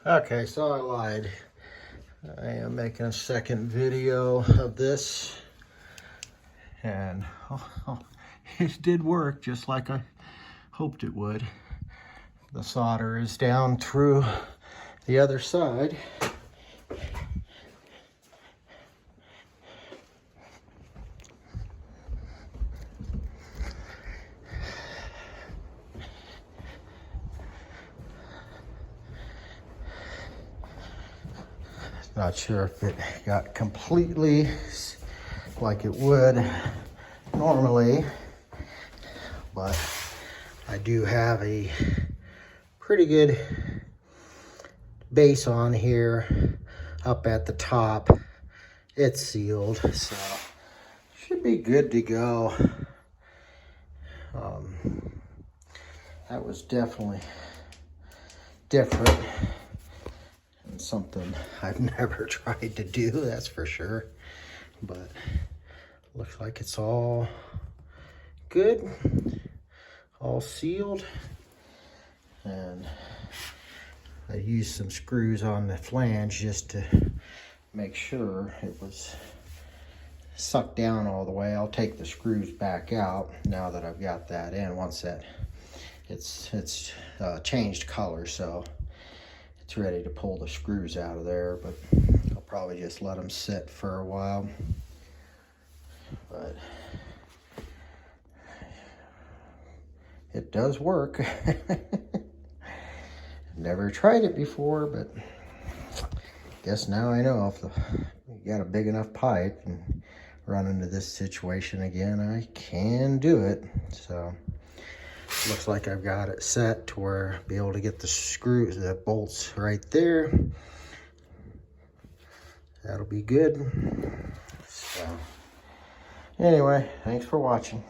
Okay, so I lied. I am making a second video of this, and it did work just like I hoped it would. The solder is down through the other side. Not sure if it got completely like it would normally, but I do have a pretty good base on here up at the top. It's sealed, so should be good to go. That was definitely different. Something I've never tried to do, that's for sure, but looks like it's all good, all sealed. And I used some screws on the flange just to make sure it was sucked down all the way. I'll take the screws back out now that I've got that in, once that it's changed color, so it's ready to pull the screws out of there, but I'll probably just let them sit for a while. But it does work. Never tried it before, but guess now I know if you got a big enough pipe and run into this situation again, I can do it. So looks like I've got it set to where I'll be able to get the screws, the bolts right there. That'll be good. So anyway, thanks for watching.